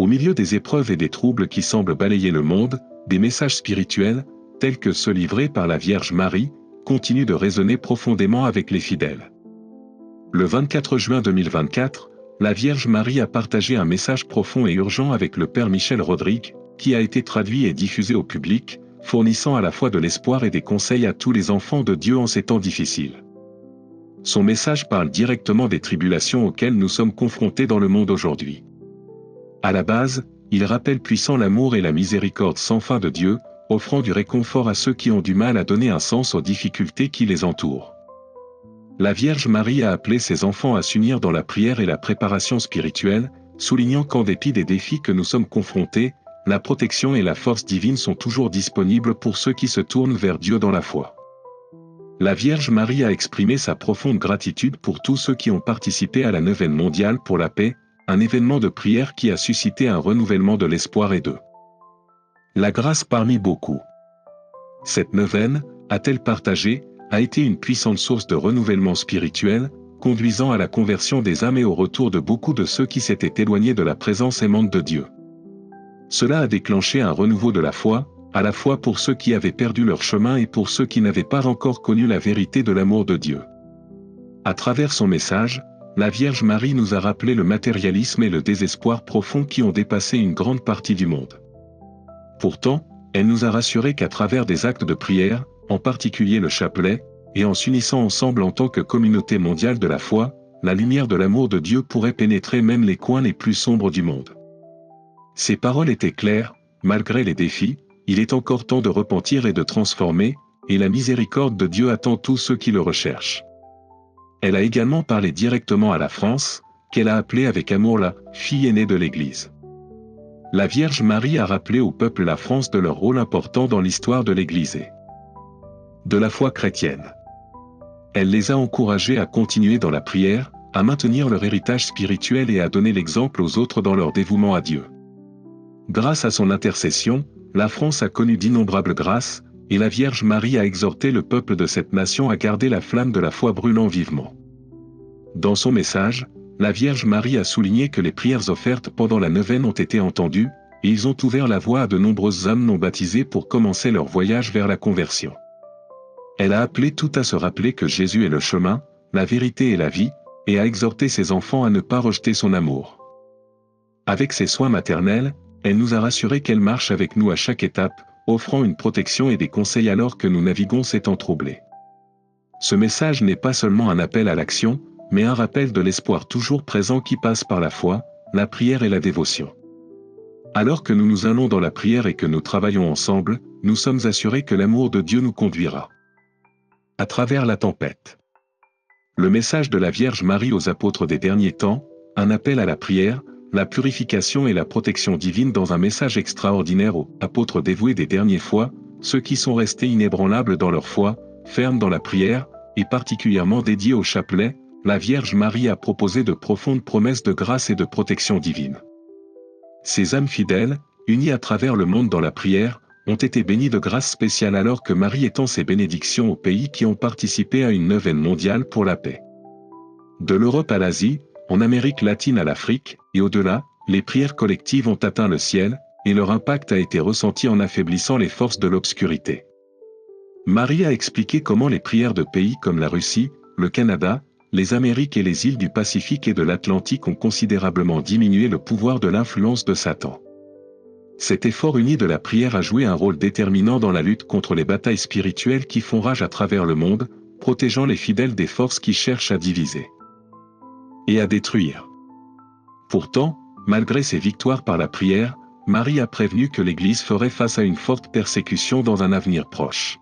Au milieu des épreuves et des troubles qui semblent balayer le monde, des messages spirituels, tels que ceux livrés par la Vierge Marie, continuent de résonner profondément avec les fidèles. Le 24 juin 2024, la Vierge Marie a partagé un message profond et urgent avec le Père Michel Rodrigue, qui a été traduit et diffusé au public, fournissant à la fois de l'espoir et des conseils à tous les enfants de Dieu en ces temps difficiles. Son message parle directement des tribulations auxquelles nous sommes confrontés dans le monde aujourd'hui. À la base, il rappelle puissant l'amour et la miséricorde sans fin de Dieu, offrant du réconfort à ceux qui ont du mal à donner un sens aux difficultés qui les entourent. La Vierge Marie a appelé ses enfants à s'unir dans la prière et la préparation spirituelle, soulignant qu'en dépit des défis que nous sommes confrontés, la protection et la force divine sont toujours disponibles pour ceux qui se tournent vers Dieu dans la foi. La Vierge Marie a exprimé sa profonde gratitude pour tous ceux qui ont participé à la neuvaine mondiale pour la paix, un événement de prière qui a suscité un renouvellement de l'espoir et de la grâce parmi beaucoup. Cette neuvaine, a-t-elle partagé, a été une puissante source de renouvellement spirituel, conduisant à la conversion des âmes et au retour de beaucoup de ceux qui s'étaient éloignés de la présence aimante de Dieu. Cela a déclenché un renouveau de la foi, à la fois pour ceux qui avaient perdu leur chemin et pour ceux qui n'avaient pas encore connu la vérité de l'amour de Dieu. À travers son message, la Vierge Marie nous a rappelé le matérialisme et le désespoir profond qui ont dépassé une grande partie du monde. Pourtant, elle nous a rassuré qu'à travers des actes de prière, en particulier le chapelet, et en s'unissant ensemble en tant que communauté mondiale de la foi, la lumière de l'amour de Dieu pourrait pénétrer même les coins les plus sombres du monde. Ces paroles étaient claires, malgré les défis, il est encore temps de repentir et de transformer, et la miséricorde de Dieu attend tous ceux qui le recherchent. Elle a également parlé directement à la France, qu'elle a appelée avec amour la « fille aînée de l'Église ». La Vierge Marie a rappelé au peuple la France de leur rôle important dans l'histoire de l'Église et de la foi chrétienne. Elle les a encouragés à continuer dans la prière, à maintenir leur héritage spirituel et à donner l'exemple aux autres dans leur dévouement à Dieu. Grâce à son intercession, la France a connu d'innombrables grâces, et la Vierge Marie a exhorté le peuple de cette nation à garder la flamme de la foi brûlant vivement. Dans son message, la Vierge Marie a souligné que les prières offertes pendant la neuvaine ont été entendues, et ils ont ouvert la voie à de nombreuses âmes non baptisées pour commencer leur voyage vers la conversion. Elle a appelé tout à se rappeler que Jésus est le chemin, la vérité et la vie, et a exhorté ses enfants à ne pas rejeter son amour. Avec ses soins maternels, elle nous a rassuré qu'elle marche avec nous à chaque étape, offrant une protection et des conseils alors que nous naviguons ces temps troublés. Ce message n'est pas seulement un appel à l'action, mais un rappel de l'espoir toujours présent qui passe par la foi, la prière et la dévotion. Alors que nous nous allons dans la prière et que nous travaillons ensemble, nous sommes assurés que l'amour de Dieu nous conduira à travers la tempête. Le message de la Vierge Marie aux apôtres des derniers temps, un appel à la prière, la purification et la protection divine dans un message extraordinaire aux apôtres dévoués des derniers fois, ceux qui sont restés inébranlables dans leur foi, fermes dans la prière, et particulièrement dédiés au chapelet, la Vierge Marie a proposé de profondes promesses de grâce et de protection divine. Ces âmes fidèles, unies à travers le monde dans la prière, ont été bénies de grâce spéciale alors que Marie étend ses bénédictions aux pays qui ont participé à une neuvaine mondiale pour la paix. De l'Europe à l'Asie, en Amérique latine à l'Afrique, et au-delà, les prières collectives ont atteint le ciel, et leur impact a été ressenti en affaiblissant les forces de l'obscurité. Marie a expliqué comment les prières de pays comme la Russie, le Canada, les Amériques et les îles du Pacifique et de l'Atlantique ont considérablement diminué le pouvoir de l'influence de Satan. Cet effort uni de la prière a joué un rôle déterminant dans la lutte contre les batailles spirituelles qui font rage à travers le monde, protégeant les fidèles des forces qui cherchent à diviser et à détruire. Pourtant, malgré ses victoires par la prière, Marie a prévenu que l'Église ferait face à une forte persécution dans un avenir proche.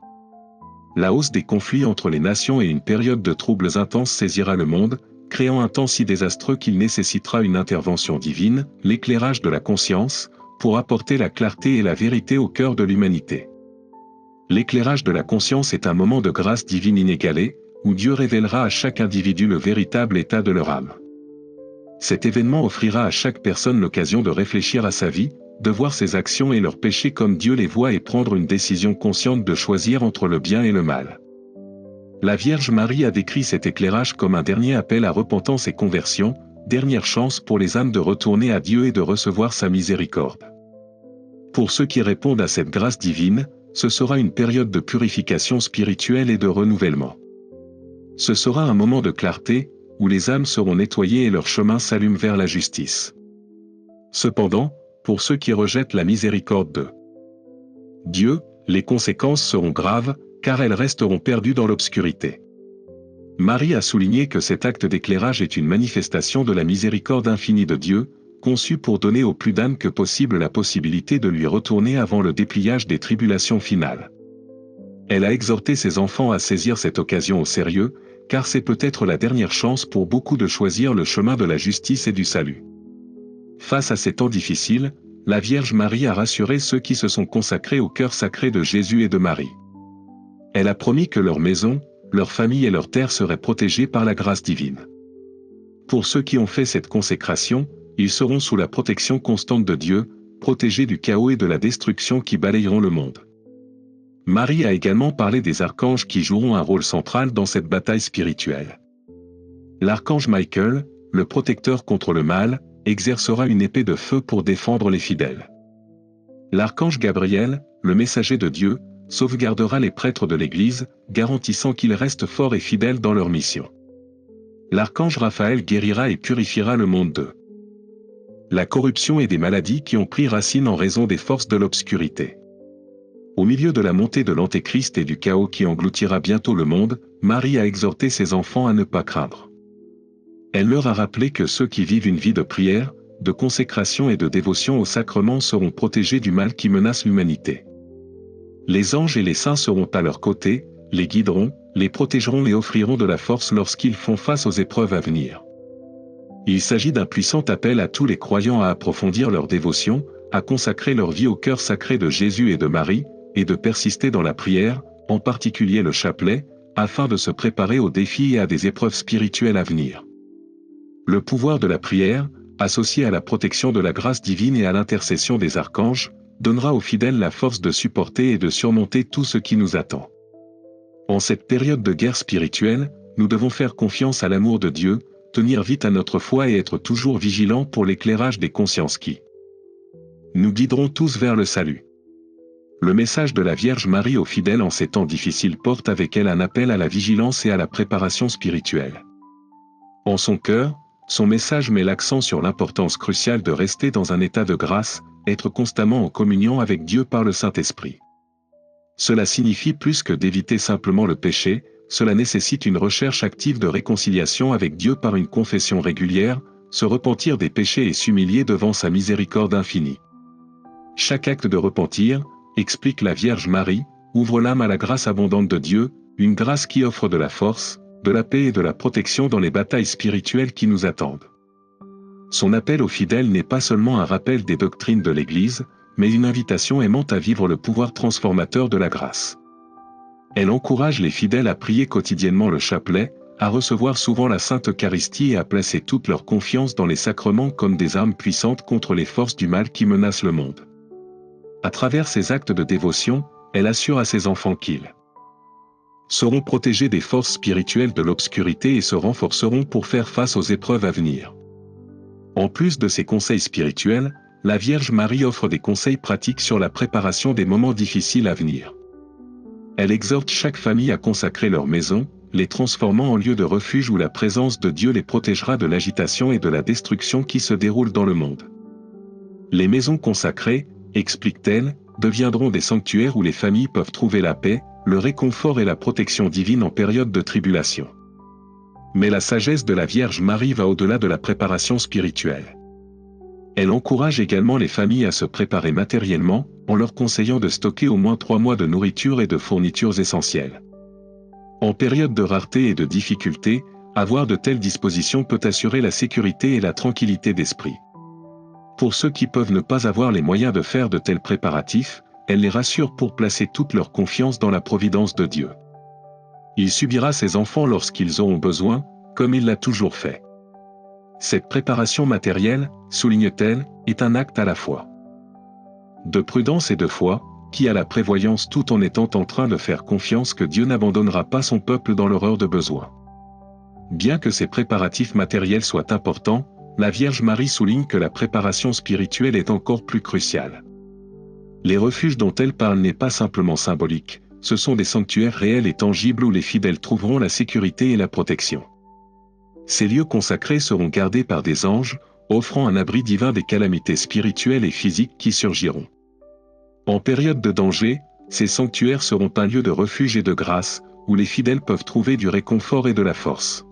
La hausse des conflits entre les nations et une période de troubles intenses saisira le monde, créant un temps si désastreux qu'il nécessitera une intervention divine, l'éclairage de la conscience, pour apporter la clarté et la vérité au cœur de l'humanité. L'éclairage de la conscience est un moment de grâce divine inégalée, où Dieu révélera à chaque individu le véritable état de leur âme. Cet événement offrira à chaque personne l'occasion de réfléchir à sa vie, de voir ses actions et leurs péchés comme Dieu les voit et prendre une décision consciente de choisir entre le bien et le mal. La Vierge Marie a décrit cet éclairage comme un dernier appel à repentance et conversion, dernière chance pour les âmes de retourner à Dieu et de recevoir sa miséricorde. Pour ceux qui répondent à cette grâce divine, ce sera une période de purification spirituelle et de renouvellement. Ce sera un moment de clarté, où les âmes seront nettoyées et leur chemin s'allume vers la justice. Cependant, pour ceux qui rejettent la miséricorde de Dieu, les conséquences seront graves, car elles resteront perdues dans l'obscurité. Marie a souligné que cet acte d'éclairage est une manifestation de la miséricorde infinie de Dieu, conçue pour donner au plus d'âmes que possible la possibilité de lui retourner avant le dépliage des tribulations finales. Elle a exhorté ses enfants à saisir cette occasion au sérieux, car c'est peut-être la dernière chance pour beaucoup de choisir le chemin de la justice et du salut. Face à ces temps difficiles, la Vierge Marie a rassuré ceux qui se sont consacrés au cœur sacré de Jésus et de Marie. Elle a promis que leur maison, leur famille et leur terre seraient protégées par la grâce divine. Pour ceux qui ont fait cette consécration, ils seront sous la protection constante de Dieu, protégés du chaos et de la destruction qui balayeront le monde. Marie a également parlé des archanges qui joueront un rôle central dans cette bataille spirituelle. L'archange Michael, le protecteur contre le mal, exercera une épée de feu pour défendre les fidèles. L'archange Gabriel, le messager de Dieu, sauvegardera les prêtres de l'Église, garantissant qu'ils restent forts et fidèles dans leur mission. L'archange Raphaël guérira et purifiera le monde de la corruption et des maladies qui ont pris racine en raison des forces de l'obscurité. Au milieu de la montée de l'Antéchrist et du chaos qui engloutira bientôt le monde, Marie a exhorté ses enfants à ne pas craindre. Elle leur a rappelé que ceux qui vivent une vie de prière, de consécration et de dévotion au sacrement seront protégés du mal qui menace l'humanité. Les anges et les saints seront à leur côté, les guideront, les protégeront et offriront de la force lorsqu'ils font face aux épreuves à venir. Il s'agit d'un puissant appel à tous les croyants à approfondir leur dévotion, à consacrer leur vie au cœur sacré de Jésus et de Marie, et de persister dans la prière, en particulier le chapelet, afin de se préparer aux défis et à des épreuves spirituelles à venir. Le pouvoir de la prière, associé à la protection de la grâce divine et à l'intercession des archanges, donnera aux fidèles la force de supporter et de surmonter tout ce qui nous attend. En cette période de guerre spirituelle, nous devons faire confiance à l'amour de Dieu, tenir vite à notre foi et être toujours vigilants pour l'éclairage des consciences qui nous guideront tous vers le salut. Le message de la Vierge Marie aux fidèles en ces temps difficiles porte avec elle un appel à la vigilance et à la préparation spirituelle. En son cœur, son message met l'accent sur l'importance cruciale de rester dans un état de grâce, être constamment en communion avec Dieu par le Saint-Esprit. Cela signifie plus que d'éviter simplement le péché, cela nécessite une recherche active de réconciliation avec Dieu par une confession régulière, se repentir des péchés et s'humilier devant sa miséricorde infinie. Chaque acte de repentir, explique la Vierge Marie, ouvre l'âme à la grâce abondante de Dieu, une grâce qui offre de la force, de la paix et de la protection dans les batailles spirituelles qui nous attendent. Son appel aux fidèles n'est pas seulement un rappel des doctrines de l'Église, mais une invitation aimante à vivre le pouvoir transformateur de la grâce. Elle encourage les fidèles à prier quotidiennement le chapelet, à recevoir souvent la Sainte Eucharistie et à placer toute leur confiance dans les sacrements comme des armes puissantes contre les forces du mal qui menacent le monde. À travers ces actes de dévotion, elle assure à ses enfants qu'ils seront protégés des forces spirituelles de l'obscurité et se renforceront pour faire face aux épreuves à venir. En plus de ces conseils spirituels, la Vierge Marie offre des conseils pratiques sur la préparation des moments difficiles à venir. Elle exhorte chaque famille à consacrer leur maison, les transformant en lieu de refuge où la présence de Dieu les protégera de l'agitation et de la destruction qui se déroulent dans le monde. Les maisons consacrées, explique-t-elle, deviendront des sanctuaires où les familles peuvent trouver la paix, le réconfort et la protection divine en période de tribulation. Mais la sagesse de la Vierge Marie va au-delà de la préparation spirituelle. Elle encourage également les familles à se préparer matériellement, en leur conseillant de stocker au moins 3 mois de nourriture et de fournitures essentielles. En période de rareté et de difficulté, avoir de telles dispositions peut assurer la sécurité et la tranquillité d'esprit. Pour ceux qui peuvent ne pas avoir les moyens de faire de tels préparatifs, elle les rassure pour placer toute leur confiance dans la providence de Dieu. Il subira ses enfants lorsqu'ils auront besoin, comme il l'a toujours fait. Cette préparation matérielle, souligne-t-elle, est un acte à la fois de prudence et de foi, qui a la prévoyance tout en étant en train de faire confiance que Dieu n'abandonnera pas son peuple dans l'horreur de besoin. Bien que ces préparatifs matériels soient importants, la Vierge Marie souligne que la préparation spirituelle est encore plus cruciale. Les refuges dont elle parle n'est pas simplement symbolique, ce sont des sanctuaires réels et tangibles où les fidèles trouveront la sécurité et la protection. Ces lieux consacrés seront gardés par des anges, offrant un abri divin des calamités spirituelles et physiques qui surgiront. En période de danger, ces sanctuaires seront un lieu de refuge et de grâce, où les fidèles peuvent trouver du réconfort et de la force.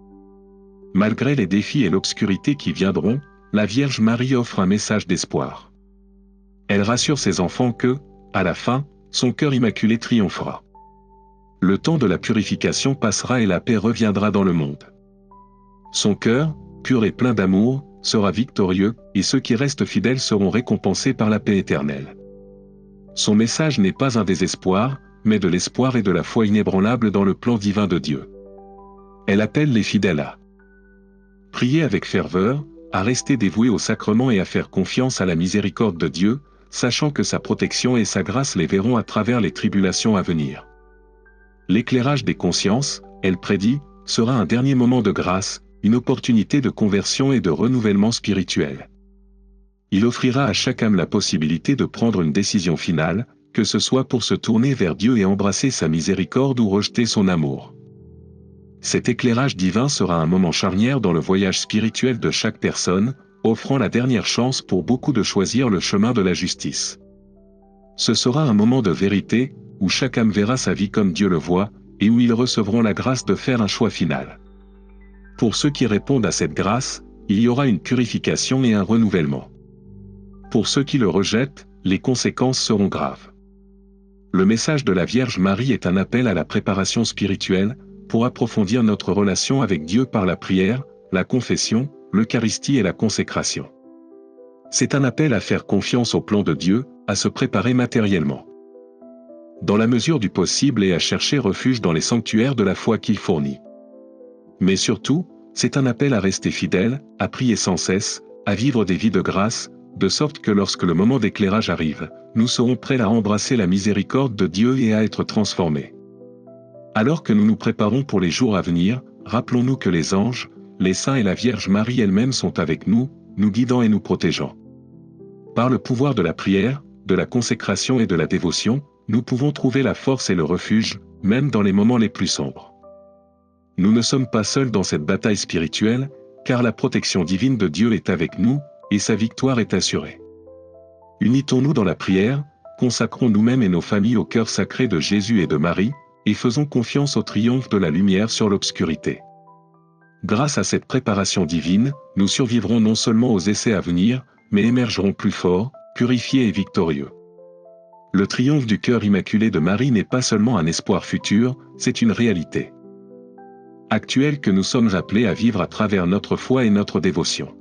Malgré les défis et l'obscurité qui viendront, la Vierge Marie offre un message d'espoir. Elle rassure ses enfants que, à la fin, son cœur immaculé triomphera. Le temps de la purification passera et la paix reviendra dans le monde. Son cœur, pur et plein d'amour, sera victorieux, et ceux qui restent fidèles seront récompensés par la paix éternelle. Son message n'est pas un désespoir, mais de l'espoir et de la foi inébranlable dans le plan divin de Dieu. Elle appelle les fidèles à prier avec ferveur, à rester dévoués au sacrement et à faire confiance à la miséricorde de Dieu, sachant que sa protection et sa grâce les verront à travers les tribulations à venir. L'éclairage des consciences, elle prédit, sera un dernier moment de grâce, une opportunité de conversion et de renouvellement spirituel. Il offrira à chaque âme la possibilité de prendre une décision finale, que ce soit pour se tourner vers Dieu et embrasser sa miséricorde ou rejeter son amour. Cet éclairage divin sera un moment charnière dans le voyage spirituel de chaque personne, offrant la dernière chance pour beaucoup de choisir le chemin de la justice. Ce sera un moment de vérité, où chaque âme verra sa vie comme Dieu le voit, et où ils recevront la grâce de faire un choix final. Pour ceux qui répondent à cette grâce, il y aura une purification et un renouvellement. Pour ceux qui le rejettent, les conséquences seront graves. Le message de la Vierge Marie est un appel à la préparation spirituelle, pour approfondir notre relation avec Dieu par la prière, la confession, l'Eucharistie et la consécration. C'est un appel à faire confiance au plan de Dieu, à se préparer matériellement, dans la mesure du possible, et à chercher refuge dans les sanctuaires de la foi qu'il fournit. Mais surtout, c'est un appel à rester fidèle, à prier sans cesse, à vivre des vies de grâce, de sorte que lorsque le moment d'éclairage arrive, nous serons prêts à embrasser la miséricorde de Dieu et à être transformés. Alors que nous nous préparons pour les jours à venir, rappelons-nous que les anges, les saints et la Vierge Marie elle-même sont avec nous, nous guidant et nous protégeant. Par le pouvoir de la prière, de la consécration et de la dévotion, nous pouvons trouver la force et le refuge, même dans les moments les plus sombres. Nous ne sommes pas seuls dans cette bataille spirituelle, car la protection divine de Dieu est avec nous, et sa victoire est assurée. Unissons-nous dans la prière, consacrons nous-mêmes et nos familles au cœur sacré de Jésus et de Marie, et faisons confiance au triomphe de la lumière sur l'obscurité. Grâce à cette préparation divine, nous survivrons non seulement aux essais à venir, mais émergerons plus forts, purifiés et victorieux. Le triomphe du cœur immaculé de Marie n'est pas seulement un espoir futur, c'est une réalité actuelle que nous sommes appelés à vivre à travers notre foi et notre dévotion.